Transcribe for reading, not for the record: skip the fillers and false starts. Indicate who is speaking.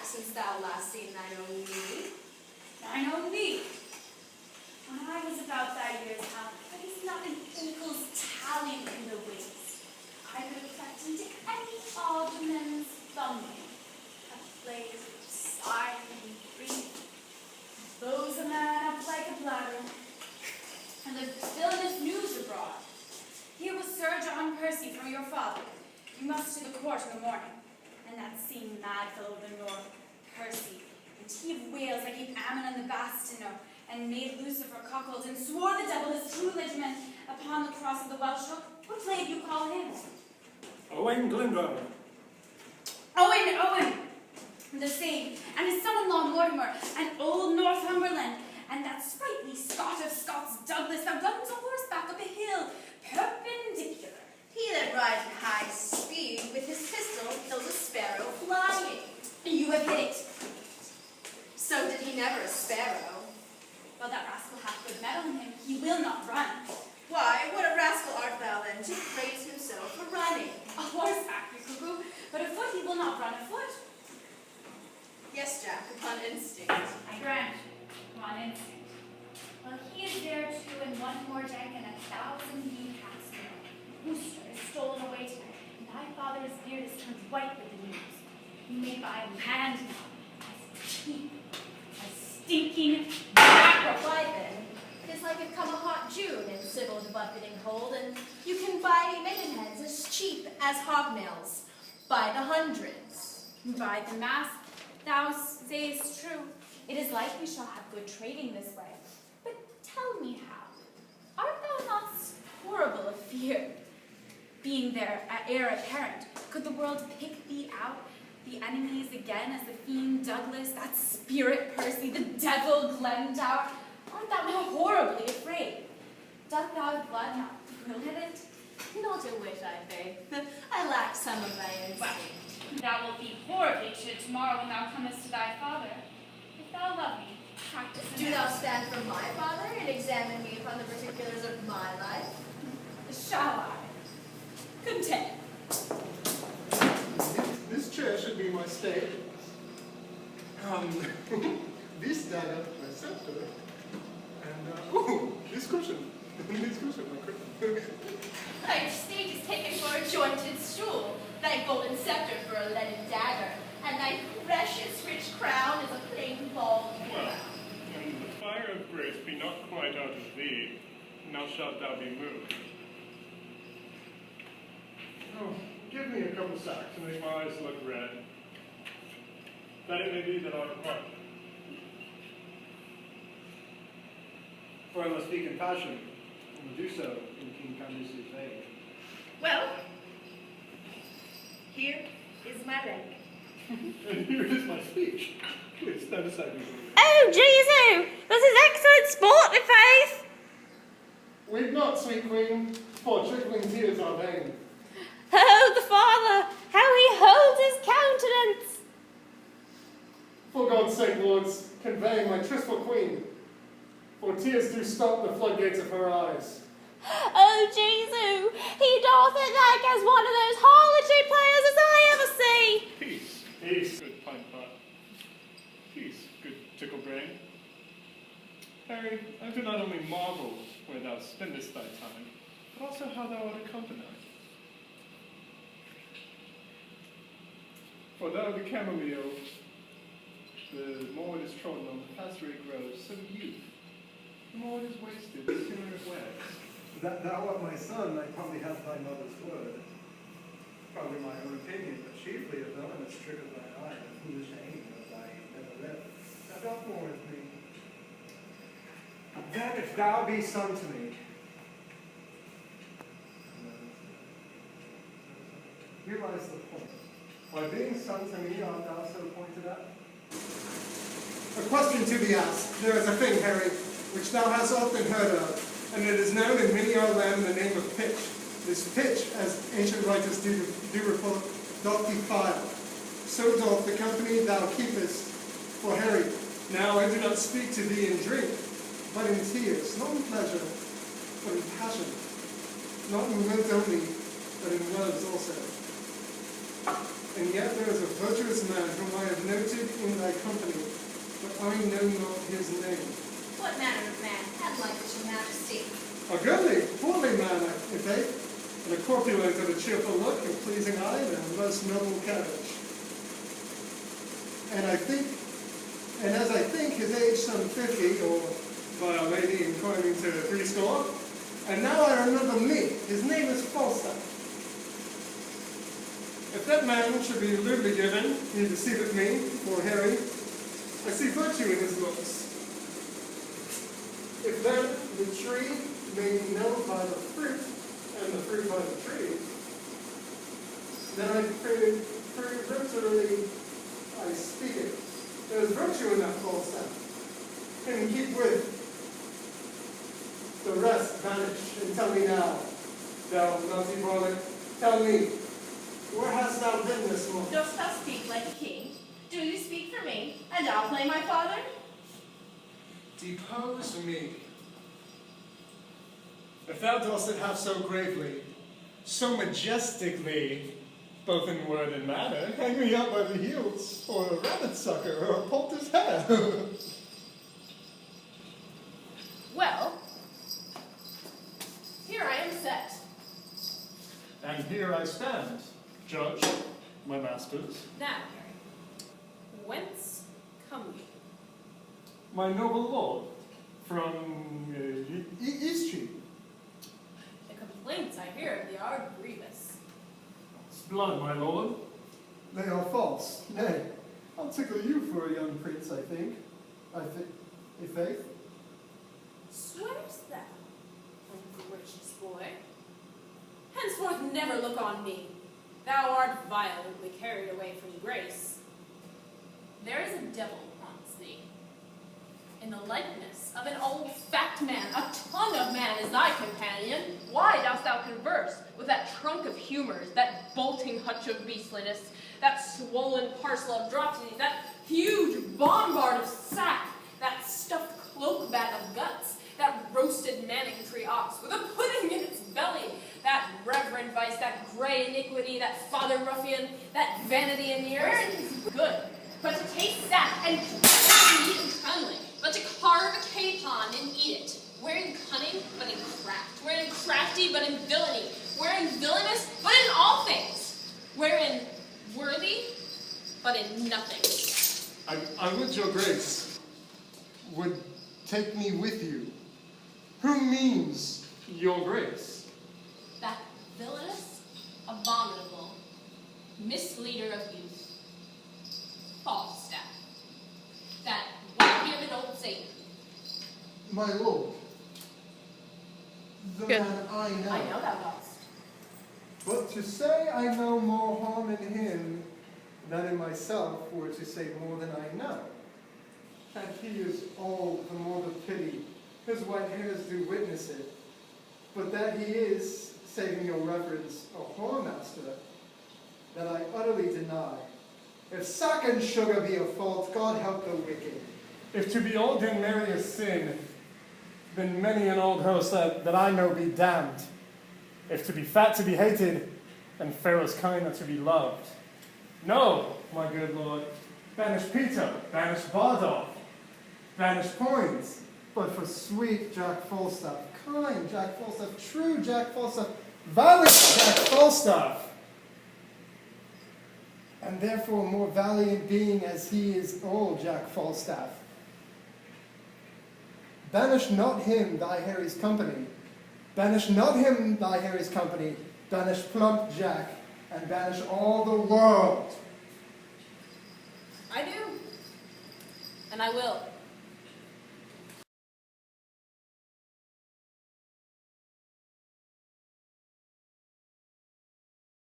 Speaker 1: since thou last seen thine own knee.
Speaker 2: Thine own knee? When I was about thy years out, there was not an eagle's tally in the waist. I could have crept into any alderman's thumbnail, a blaze of sighing and breathing. Those a man up like a bladder. And the villainous news abroad. Here was Sir John Percy from your father. You must to the court in the morning. And that same mad fellow of the north, Percy, and he of Wales that gave Ammon and the Bastino, and made Lucifer cuckold, and swore the devil his true ligeman upon the cross of the Welsh hook. What play do you call him?
Speaker 3: Owain Glyndwr.
Speaker 2: Owen, the same, and his son-in-law Mortimer, and old Northumberland, and that sprightly Scot of Scots, Douglas, that runs a horseback up a hill, perpendicular.
Speaker 1: He that rides in high speed with his pistol kills a sparrow flying.
Speaker 2: You have hit it.
Speaker 1: So did he never a sparrow.
Speaker 2: Well, that rascal hath good mettle in him. He will not run.
Speaker 1: Why, what a rascal art thou then to praise him so for running?
Speaker 2: A horseback, you cuckoo, but afoot he will not run afoot.
Speaker 1: Yes, Jack, upon instinct.
Speaker 2: I grant you, on instinct. Well, he is there too, and one more Jack and 1,000 ye cats below. Worcester is stolen away tonight, and thy father's beard is turned white with the news. You may buy land now as cheap as stinking mackerel.
Speaker 1: Why then, 'tis like it come a hot June in civil buffeting hold, and you can buy maidenheads as cheap as hobnails by the hundreds.
Speaker 2: By the mass, thou sayest true. It is like we shall have good trading this way. But tell me how. Art thou not horrible of fear? Being their heir apparent, could the world pick thee out, the enemies again as the fiend Douglas, that spirit Percy, the devil Glendower? Art thou not horribly afraid? Doth thy blood not thrill at it?
Speaker 1: Not a whit, I beg. I lack some of thy instinct.
Speaker 2: Well, thou wilt be horribly chid tomorrow when thou comest to thy father. If thou love me, practice it.
Speaker 1: Do thou stand for my father and examine me upon the particulars of my life?
Speaker 2: Shall I? Content.
Speaker 4: This chair should be my stay. This dagger, my scepter, and this cushion. This cushion, my cushion.
Speaker 1: Thy estate is taken for a jointed stool, thy golden scepter for a leaden dagger, and thy precious rich crown is a plain bald
Speaker 3: Well,
Speaker 1: crown.
Speaker 3: when the fire of grace be not quite out of thee, now shalt thou be moved.
Speaker 4: Oh, give me a couple sacks
Speaker 3: To make my eyes look red, that it may be that I depart.
Speaker 5: For I must speak in passion, and do so in King Candace's vein.
Speaker 1: Well, here is my leg.
Speaker 3: And here is my speech. Please stand aside, me.
Speaker 6: Oh, Jesu! This is excellent sport, i' faith!
Speaker 4: Weep not, sweet queen, for trickling tears are vain.
Speaker 6: Oh, the father! How he holds his countenance!
Speaker 4: For God's sake, lords, convey my tristful queen, for tears do stop the floodgates of her eyes.
Speaker 6: Oh, Jesu! He doth it like as one of those harlotry players as I ever see!
Speaker 3: Peace, peace, good pint pot. Peace, good tickle brain. Harry, I do not only marvel where thou spendest thy time, but also how thou art accompanied. For though the camomile, the more it is trodden on, the faster it grows, so youth, the more it is wasted, the sooner it wears.
Speaker 7: That thou art my son, I probably have thy mother's word. Probably my own opinion, but chiefly a villainous trick of thine eye, a foolish aim of thy nether lip. Thou doth more with me. Then if thou be son to me, here lies the point. By being son to me, art thou so pointed at?
Speaker 4: A question to be asked. There is a thing, Harry, which thou hast often heard of, and it is known in many our land in the name of pitch. This pitch, as ancient writers do report, doth defile. So doth the company thou keepest. For Harry, now I do not speak to thee in drink, but in tears, not in pleasure, but in passion. Not in words only, but in words also. And yet there is a virtuous man whom I have noted in thy company, but I know not his name.
Speaker 1: What manner of man had liked your majesty?
Speaker 4: A goodly, portly man, I think, and a corpulent of a cheerful look, a pleasing eye, and a most noble carriage. And as I think, his age some 50, or by our lady inclining to 80. And now I remember me, his name is Falstaff. If that man should be lewdly given, he deceiveth me, or Harry, I see virtue in his looks. If then the tree may be known by the fruit, and the fruit by the tree, then I peremptorily I speak it. There is virtue in that Falstaff. Can keep with the rest vanish, and tell me now, thou naughty varlet, tell me, where hast thou been this morning?
Speaker 1: Dost thou speak like a king? Do you speak for me, and I'll play my father?
Speaker 4: Depose me. If thou dost it have so gravely, so majestically, both in word and manner, hang me up by the heels for a rabbit sucker or a poulter's hair.
Speaker 1: Well, here I am set.
Speaker 3: And here I stand, judge, my masters.
Speaker 6: Now, Harry, whence come you?
Speaker 3: My noble lord, from Eastcheap.
Speaker 6: The complaints I hear of thee are grievous.
Speaker 3: Blood, my lord.
Speaker 4: They are false. Nay, I'll tickle you for a young prince, I think. I faith.
Speaker 6: Swearest thou, ungracious boy? Henceforth never look on me. Thou art violently carried away from grace. There is a devil haunts thee. In the likeness of an old fat man, a ton of man is thy companion.
Speaker 8: Why dost thou converse with that trunk of humors, that bolting hutch of beastliness, that swollen parcel of dropsies, that huge bombard of sack, that stuffed cloak bag of guts, that roasted Manningtree ox with a pudding in its belly, that reverend vice, that grey iniquity, that father ruffian, that vanity in years? Good, but to taste sack and eat and cunningly, but to carve a capon and eat it, wherein cunning, but in craft, wherein crafty, but in villainy, wherein villainous, but in all things, wherein worthy, but in nothing.
Speaker 4: I would your grace would take me with you. Who means your grace?
Speaker 8: That villainous, abominable, misleader of youth, Falstaff, that white-bearded old Satan.
Speaker 4: My lord, the
Speaker 6: Good.
Speaker 4: man I know.
Speaker 1: I know thou dost.
Speaker 4: But to say I know more harm in him than in myself were to say more than I know. And he is old, the more the pity. His white hairs do witness it. But that he is, saving your reverence, a whoremaster, that I utterly deny. If sack and sugar be a fault, God help the wicked.
Speaker 3: If to be old and merry a sin, then many an old host that I know be damned. If to be fat to be hated, and fair as kind are to be loved. No, my good lord, banish Peter, banish Bardolph, banish Poins, but for sweet Jack Falstaff, kind Jack Falstaff, true Jack Falstaff, valiant Jack Falstaff, and therefore more valiant being as he is old Jack Falstaff. Banish not him thy Harry's company, banish not him thy Harry's company, banish plump Jack, and banish all the world.
Speaker 6: I do, and I will.